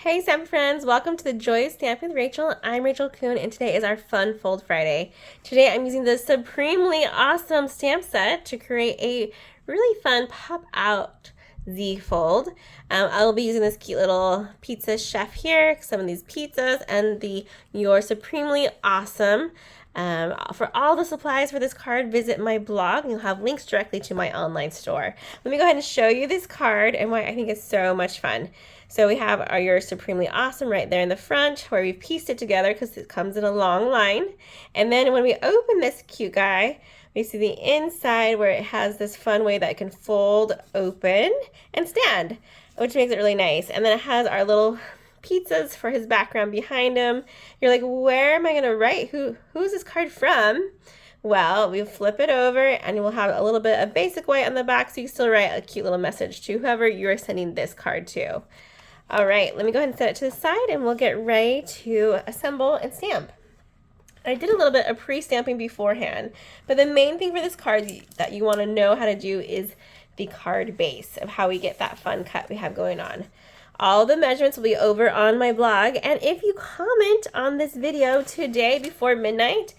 Hey Stamp friends, welcome to the Joy of Stamping with Rachel. I'm Rachel Coon and today is our Fun Fold Friday. Today I'm using this supremely awesome stamp set to create a really fun pop out Z fold. I'll be using this cute little pizza chef here, some of these pizzas, and the You're Supremely Awesome. For all the supplies for this card, visit my blog and you'll have links directly to my online store. Let me go ahead and show you this card and why I think it's so much fun. So we have our You're Supremely Awesome right there in the front where we've pieced it together because it comes in a long line. And then when we open this cute guy, we see the inside where it has this fun way that it can fold, open, and stand, which makes it really nice. And then it has our little pizzas for his background behind him. You're like, where am I going to write? Who's this card from? Well, we flip it over and we'll have a little bit of basic white on the back so you still write a cute little message to whoever you're sending this card to. All right, let me go ahead and set it to the side and we'll get ready to assemble and stamp. I did a little bit of pre-stamping beforehand, but the main thing for this card that you want to know how to do is the card base of how we get that fun cut we have going on. All the measurements will be over on my blog, and if you comment on this video today before midnight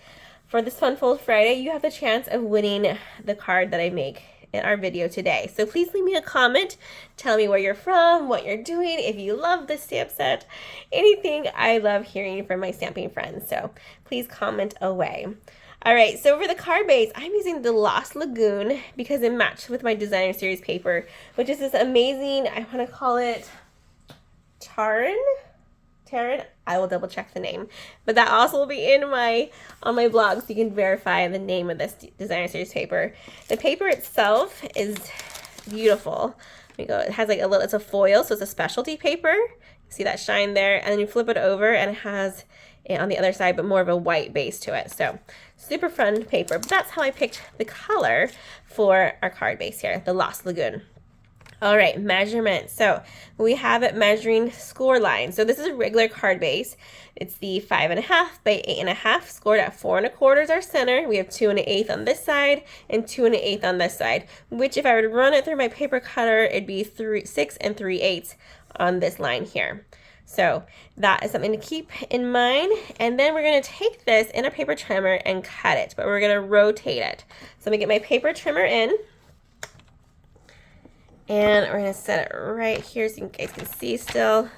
for this Fun Fold Friday, you have the chance of winning the card that I make in our video today. So please leave me a comment, tell me where you're from, what you're doing, if you love this stamp set, anything. I love hearing from my stamping friends, so please comment away. All right, so for the card base, I'm using the Lost Lagoon because it matched with my designer series paper, which is this amazing, I want to call it Taryn. I will double check the name, but that also will be in on my blog so you can verify the name of this designer series paper. The paper itself is beautiful. Let me go. It has like it's a foil, so it's a specialty paper. See that shine there, and then you flip it over and it has it on the other side, but more of a white base to it. So super fun paper. But that's how I picked the color for our card base here, the Lost Lagoon. All right, measurement. So we have it measuring score line. So this is a regular card base. It's the 5.5 by 8.5, scored at 4 1/4 is our center. We have 2 1/8 on this side and 2 1/8 on this side, which if I were to run it through my paper cutter, it'd be 6 3/8 on this line here. So that is something to keep in mind. And then we're gonna take this in a paper trimmer and cut it, but we're gonna rotate it. So I'm gonna get my paper trimmer in. And we're going to set it right here so you guys can see still.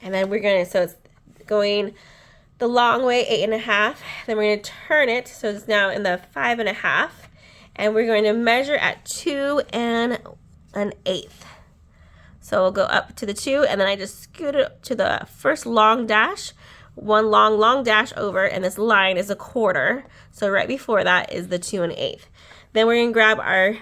And then we're going to, so it's going the long way, 8.5. Then we're going to turn it, so it's now in the 5.5. And we're going to measure at 2 1/8. So we'll go up to the 2, and then I just scoot it to the first long dash, one long dash over, and this line is 1/4. So right before that is the 2 1/8. Then we're going to grab our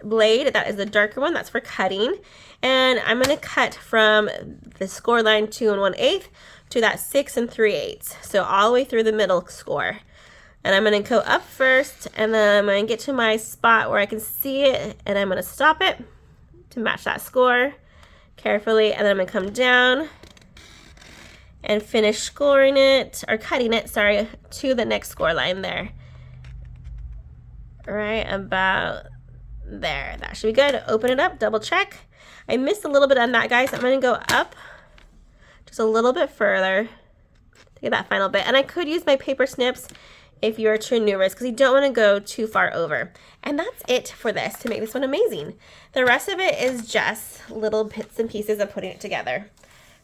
blade, that is the darker one, that's for cutting, and I'm going to cut from the score line 2 1/8 to that 6 3/8, so all the way through the middle score. And I'm going to go up first, and then I'm going to get to my spot where I can see it, and I'm going to stop it to match that score carefully, and then I'm going to come down and finish scoring it, or cutting it, sorry, to the next score line there. Right about there. That should be good. Open it up, double check. I missed a little bit on that, guys. So I'm going to go up just a little bit further to get that final bit. And I could use my paper snips if you're too numerous because you don't want to go too far over. And that's it for this to make this one amazing. The rest of it is just little bits and pieces of putting it together.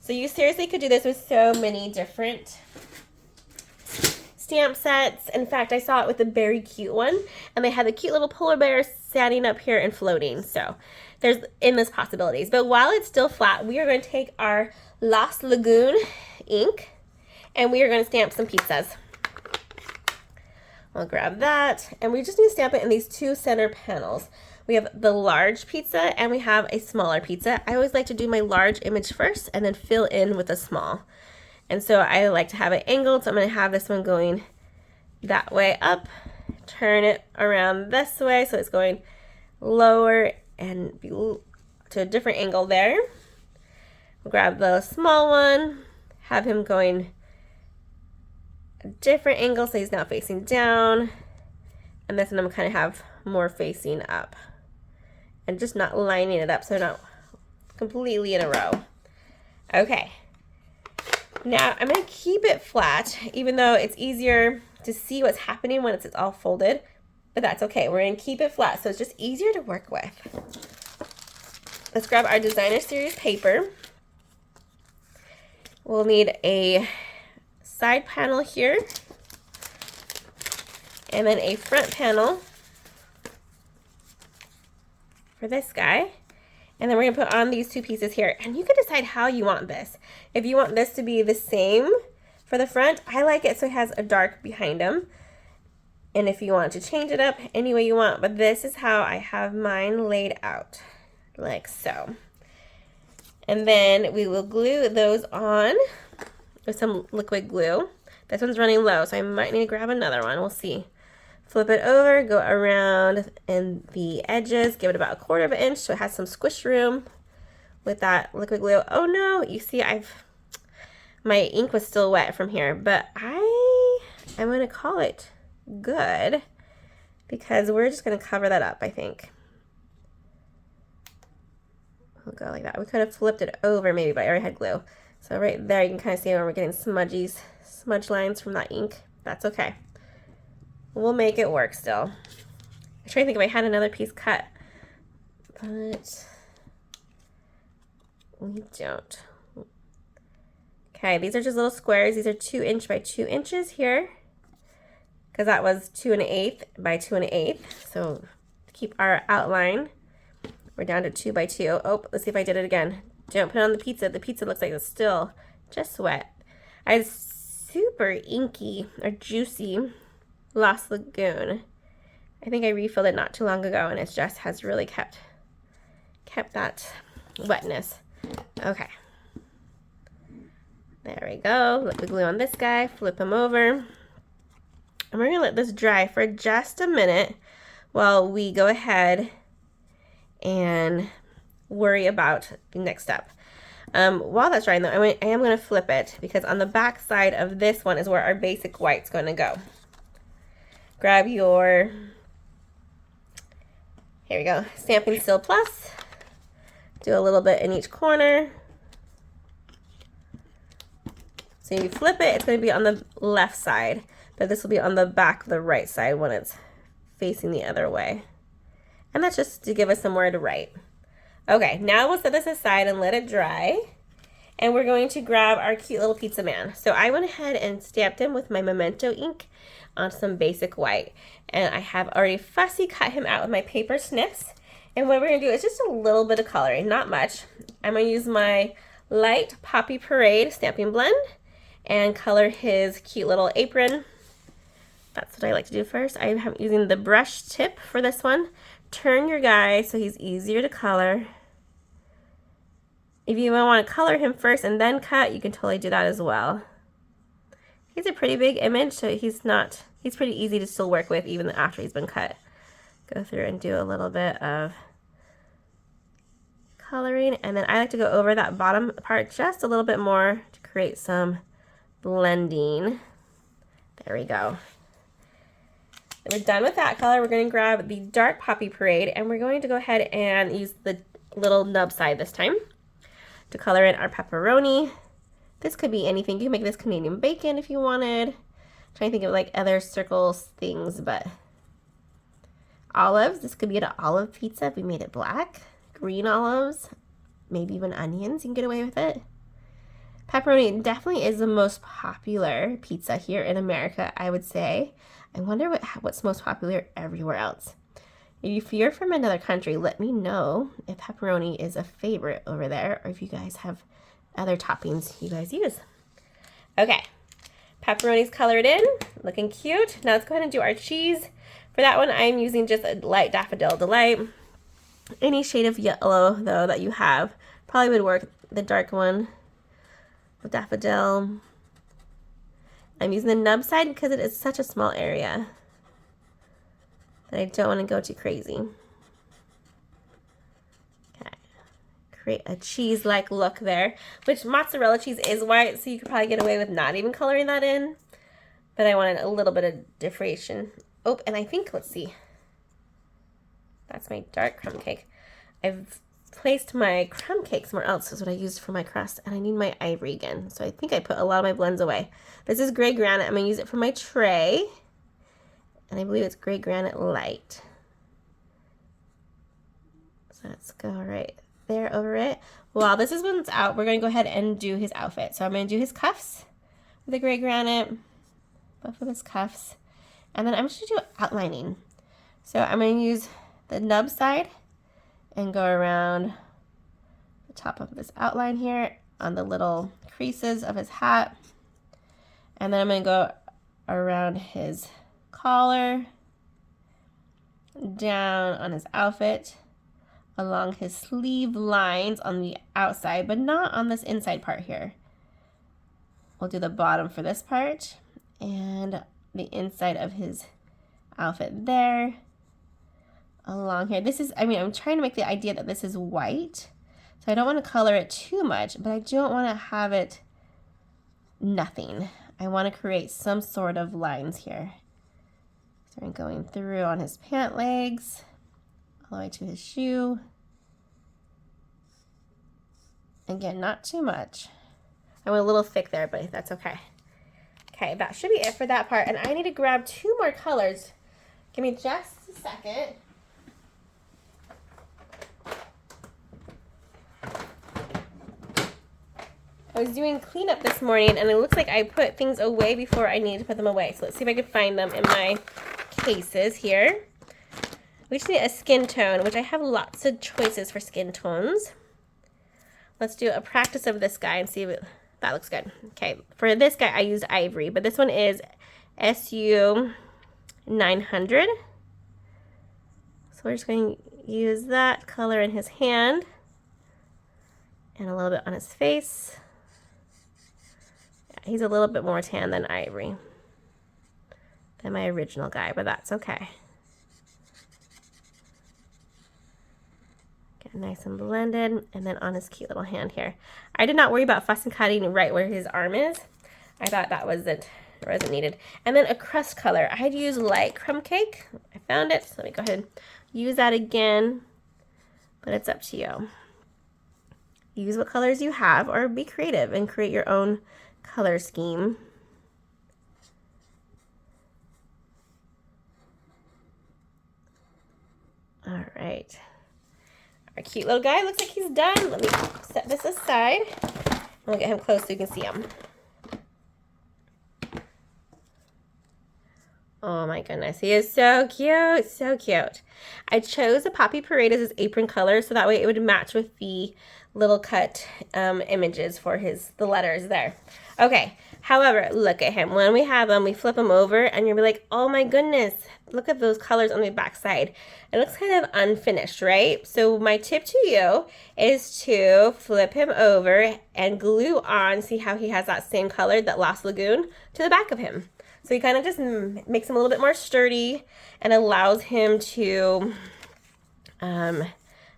So you seriously could do this with so many different stamp sets. In fact, I saw it with a very cute one, and they had the cute little polar bear standing up here and floating. So there's endless possibilities. But while it's still flat, we are going to take our Lost Lagoon ink, and we are going to stamp some pizzas. I'll grab that, and we just need to stamp it in these two center panels. We have the large pizza, and we have a smaller pizza. I always like to do my large image first, and then fill in with a small. And so I like to have it angled, so I'm going to have this one going that way up, turn it around this way so it's going lower and to a different angle there. We'll grab the small one, have him going a different angle so he's now facing down, and this one I'm kind of have more facing up and just not lining it up so not completely in a row. Okay. Now I'm going to keep it flat, even though it's easier to see what's happening when it's all folded, but that's okay. We're going to keep it flat so it's just easier to work with. Let's grab our designer series paper. We'll need a side panel here, and then a front panel for this guy. And then we're going to put on these two pieces here. And you can decide how you want this. If you want this to be the same for the front, I like it so it has a dark behind him. And if you want to change it up any way you want, but this is how I have mine laid out, like so. And then we will glue those on with some liquid glue. This one's running low, so I might need to grab another one. We'll see. Flip it over, go around in the edges, give it about 1/4 inch so it has some squish room with that liquid glue. Oh no, you see my ink was still wet from here, but I'm gonna call it good because we're just gonna cover that up, I think. We'll go like that. We could have flipped it over maybe, but I already had glue. So right there you can kind of see when we're getting smudge lines from that ink. That's okay. We'll make it work still. I'm trying to think if I had another piece cut, but we don't. Okay, these are just little squares. These are 2 inch by 2 inches here, because that was 2 1/8 by 2 1/8. So to keep our outline, we're down to 2 by 2. Oh, let's see if I did it again. Don't put it on the pizza. The pizza looks like it's still just wet. I had super inky or juicy Lost Lagoon. I think I refilled it not too long ago, and it just has really kept that wetness. Okay. There we go. Let the glue on this guy. Flip him over. And we're going to let this dry for just a minute while we go ahead and worry about the next step. While that's drying, though, I am going to flip it because on the back side of this one is where our basic white's going to go. Grab your, here we go, Stampin' Still Plus. Do a little bit in each corner. So you flip it, it's going to be on the left side, but this will be on the back of the right side when it's facing the other way. And that's just to give us somewhere to write. Okay, now we'll set this aside and let it dry. And we're going to grab our cute little pizza man. So I went ahead and stamped him with my Memento ink on some basic white. And I have already fussy cut him out with my paper snips. And what we're going to do is just a little bit of coloring, not much. I'm going to use my light Poppy Parade stamping blend and color his cute little apron. That's what I like to do first. I'm using the brush tip for this one. Turn your guy so he's easier to color. If you want to color him first and then cut, you can totally do that as well. He's a pretty big image, so he's pretty easy to still work with even after he's been cut. Go through and do a little bit of coloring, and then I like to go over that bottom part just a little bit more to create some blending. There we go. Then we're done with that color. We're going to grab the dark Poppy Parade, and we're going to go ahead and use the little nub side this time to color in our pepperoni. This could be anything. You can make this Canadian bacon if you wanted. I'm trying to think of like other circles things, but olives. This could be an olive pizza if we made it black. Green olives, maybe even onions. You can get away with it. Pepperoni definitely is the most popular pizza here in America, I would say. I wonder what's most popular everywhere else. If you're from another country, let me know if pepperoni is a favorite over there or if you guys have other toppings you guys use. Okay, pepperoni's colored in, looking cute. Now let's go ahead and do our cheese. For that one, I'm using just a light Daffodil Delight. Any shade of yellow, though, that you have probably would work. The dark one with Daffodil. I'm using the nub side because it is such a small area that I don't want to go too crazy. Okay. Create a cheese-like look there, which mozzarella cheese is white, so you could probably get away with not even coloring that in. But I wanted a little bit of differentiation. Oh, and I think, let's see. That's my dark crumb cake. I've placed my crumb cake somewhere else. This is what I used for my crust, and I need my ivory again. So I think I put a lot of my blends away. This is gray granite. I'm gonna use it for my tray, and I believe it's gray granite light. So let's go right there over it. While this is when it's out, we're gonna go ahead and do his outfit. So I'm gonna do his cuffs with the gray granite, both of his cuffs, and then I'm just gonna do outlining. So I'm gonna use the nub side and go around the top of this outline here on the little creases of his hat. And then I'm gonna go around his collar, down on his outfit, along his sleeve lines on the outside, but not on this inside part here. We'll do the bottom for this part and the inside of his outfit there, along here. This is, I'm trying to make the idea that this is white, so I don't want to color it too much, but I don't want to have it nothing. I want to create some sort of lines here. So I'm going through on his pant legs, all the way to his shoe. Again, not too much. I went a little thick there, but that's okay. Okay, that should be it for that part. And I need to grab 2 more colors. Give me just a second. I was doing cleanup this morning, and it looks like I put things away before I need to put them away. So let's see if I can find them in my cases here. We just need a skin tone, which I have lots of choices for skin tones. Let's do a practice of this guy and see if that looks good. Okay, for this guy I used ivory, but this one is SU 900. So we're just going to use that color in his hand and a little bit on his face. Yeah, he's a little bit more tan than ivory, than my original guy, but that's okay. Get nice and blended, and then on his cute little hand here. I did not worry about fuss and cutting right where his arm is. I thought that wasn't needed. And then a crust color. I had used light crumb cake. I found it, so let me go ahead and use that again, but it's up to you. Use what colors you have, or be creative and create your own color scheme. All right. Our cute little guy looks like he's done. Let me set this aside. We'll get him close so you can see him. Oh my goodness, he is so cute, so cute. I chose a Poppy Parade as his apron color so that way it would match with the little cut images for the letters there. Okay, however, look at him. When we have him, we flip him over and you'll be like, oh my goodness, look at those colors on the back side. It looks kind of unfinished, right? So my tip to you is to flip him over and glue on, see how he has that same color, that Lost Lagoon, to the back of him. So he kind of just makes him a little bit more sturdy and allows him to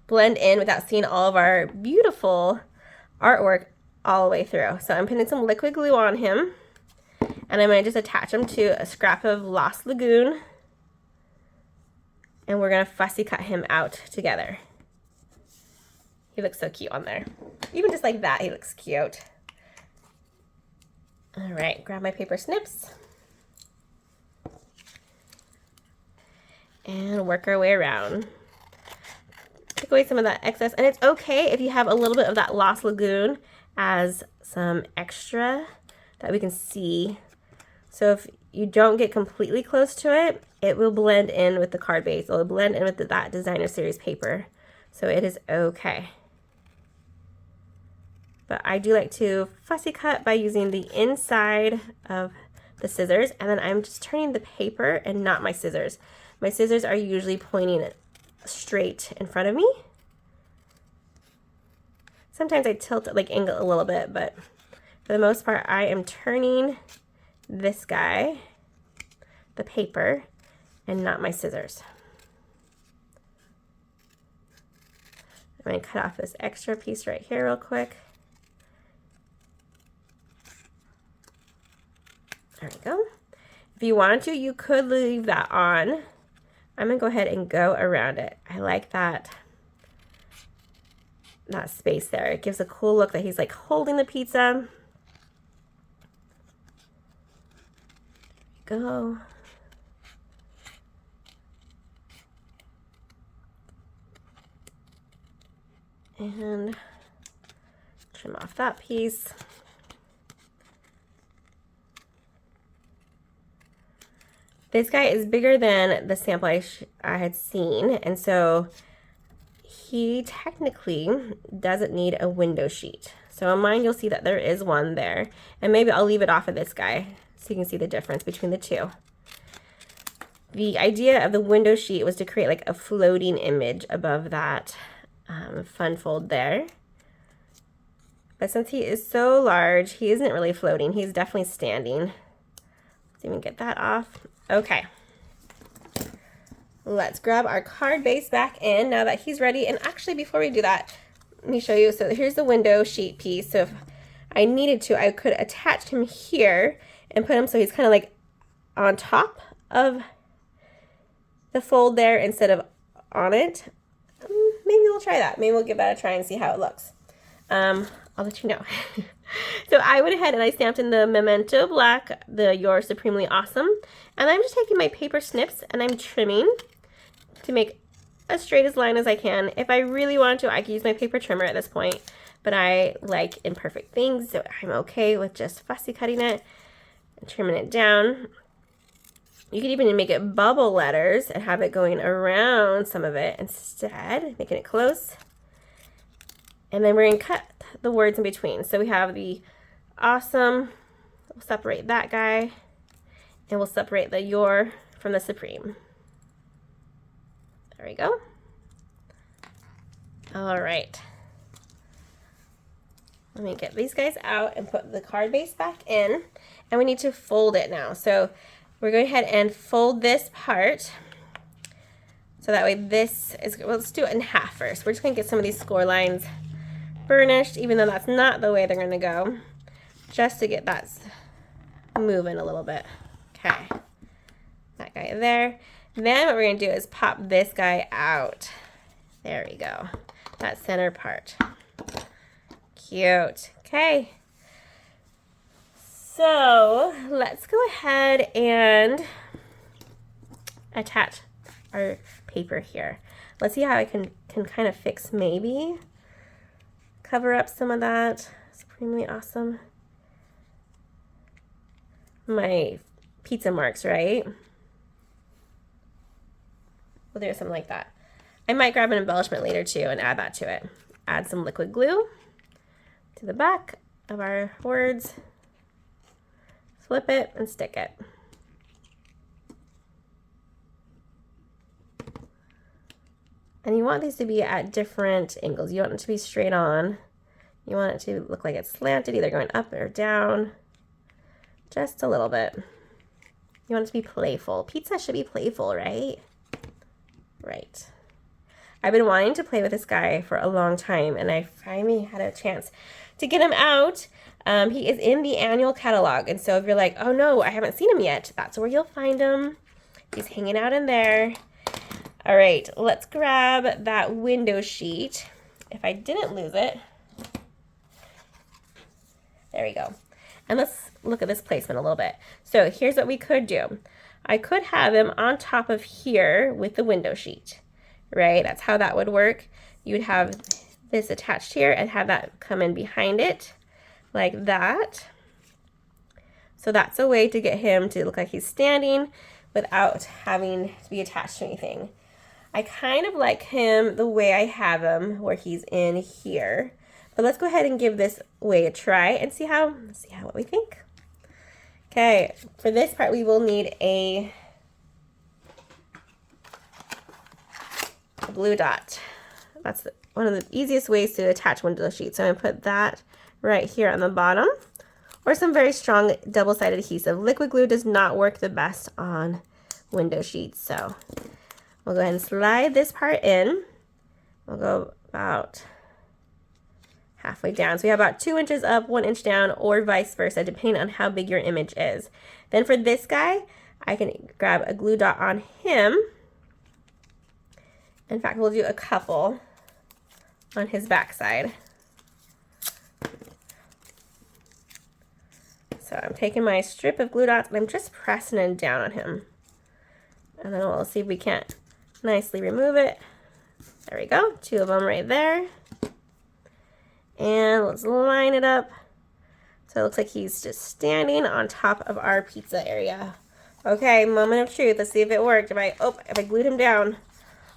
blend in without seeing all of our beautiful artwork all the way through. So I'm putting some liquid glue on him, and I'm going to just attach him to a scrap of Lost Lagoon, and we're going to fussy cut him out together. He looks so cute on there. Even just like that, he looks cute. All right, grab my paper snips and work our way around. Take away some of that excess, and it's okay if you have a little bit of that Lost Lagoon as some extra that we can see. So if you don't get completely close to it, it will blend in with the card base. It will blend in with that designer series paper. So it is okay. But I do like to fussy cut by using the inside of the scissors, and then I'm just turning the paper and not my scissors. My scissors are usually pointing straight in front of me. Sometimes I tilt it, like angle a little bit, but for the most part, I am turning this guy, the paper, and not my scissors. I'm going to cut off this extra piece right here real quick. There we go. If you wanted to, you could leave that on. I'm going to go ahead and go around it. I like that that space there. It gives a cool look that he's like holding the pizza. Go. And trim off that piece. This guy is bigger than the sample I had seen, and so he technically doesn't need a window sheet. So on mine, you'll see that there is one there, and maybe I'll leave it off of this guy so you can see the difference between the two. The idea of the window sheet was to create like a floating image above that fun fold there. But since he is so large, he isn't really floating. He's definitely standing. Let's even get that off. Okay. Let's grab our card base back in now that he's ready. And actually, before we do that, let me show you. So here's the window sheet piece. So if I needed to, I could attach him here and put him so he's kind of like on top of the fold there instead of on it. Maybe we'll try that. Maybe we'll give that a try and see how it looks. I'll let you know. So I went ahead and I stamped in the Memento Black, the You're Supremely Awesome. And I'm just taking my paper snips and I'm trimming to make as straight as line as I can. If I really want to, I could use my paper trimmer at this point, but I like imperfect things, so I'm okay with just fussy cutting it and trimming it down. You could even make it bubble letters and have it going around some of it instead, making it close. And then we're going to cut the words in between. So we have the awesome, we'll separate that guy, and we'll separate the your from the supreme. There we go. All right. Let me get these guys out and put the card base back in. And we need to fold it now. So we're going ahead and fold this part. So that way this is, well, let's do it in half first. We're just going to get some of these score lines burnished, even though that's not the way they're going to go, just to get that moving a little bit. Okay. That guy there. Then what we're going to do is pop this guy out. There we go. That center part. Cute. Okay. So let's go ahead and attach our paper here. Let's see how I can kind of fix, maybe cover up some of that Supremely Awesome. My pizza marks, right? We'll do something like that. I might grab an embellishment later too and add that to it. Add some liquid glue to the back of our words. Flip it and stick it. And you want these to be at different angles. You want it to be straight on. You want it to look like it's slanted, either going up or down. Just a little bit. You want it to be playful. Pizza should be playful, right? Right. I've been wanting to play with this guy for a long time, and I finally had a chance to get him out. He is in the annual catalog, and so if you're like, oh no, I haven't seen him yet, that's where you'll find him. He's hanging out in there. All right, let's grab that window sheet. If I didn't lose it, there we go. And let's look at this placement a little bit. So here's what we could do. I could have him on top of here with the window sheet, right? That's how that would work. You'd have this attached here and have that come in behind it like that. So that's a way to get him to look like he's standing without having to be attached to anything. I kind of like him the way I have him, where he's in here. But let's go ahead and give this way a try and see what we think. Okay, for this part we will need a blue dot. That's one of the easiest ways to attach window sheets. So I'm going to put that right here on the bottom, or some very strong double-sided adhesive. Liquid glue does not work the best on window sheets, so we'll go ahead and slide this part in. We'll go about halfway down. So we have about 2 inches up, 1 inch down, or vice versa, depending on how big your image is. Then for this guy, I can grab a glue dot on him. In fact, we'll do a couple on his backside. So I'm taking my strip of glue dots and I'm just pressing it down on him. And then we'll see if we can't nicely remove it. There we go, 2 of them right there. And let's line it up. So it looks like he's just standing on top of our pizza area. Okay, moment of truth. Let's see if it worked. If I glued him down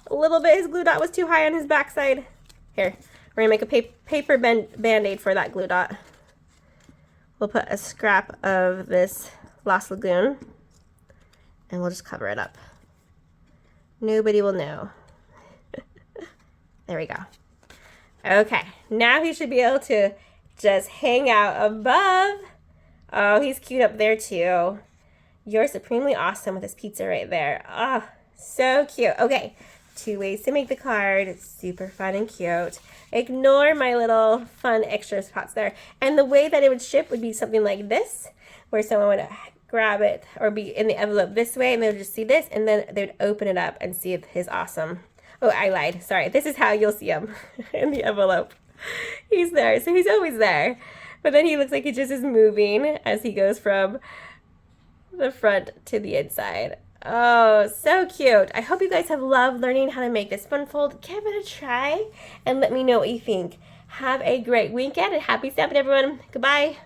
a little bit, his glue dot was too high on his backside. Here, we're gonna make a paper band-aid for that glue dot. We'll put a scrap of this Lost Lagoon and we'll just cover it up. Nobody will know. There we go. Okay, now he should be able to just hang out above. Oh, he's cute up there too. You're supremely awesome with this pizza right there. Oh, so cute. Okay, 2 ways to make the card. It's super fun and cute. Ignore my little fun extra spots there. And the way that it would ship would be something like this, where someone would grab it or be in the envelope this way and they would just see this and then they would open it up and see his awesome. Oh, I lied. Sorry. This is how you'll see him in the envelope. He's there. So he's always there. But then he looks like he just is moving as he goes from the front to the inside. Oh, so cute. I hope you guys have loved learning how to make this fun fold. Give it a try and let me know what you think. Have a great weekend and happy stamping, everyone. Goodbye.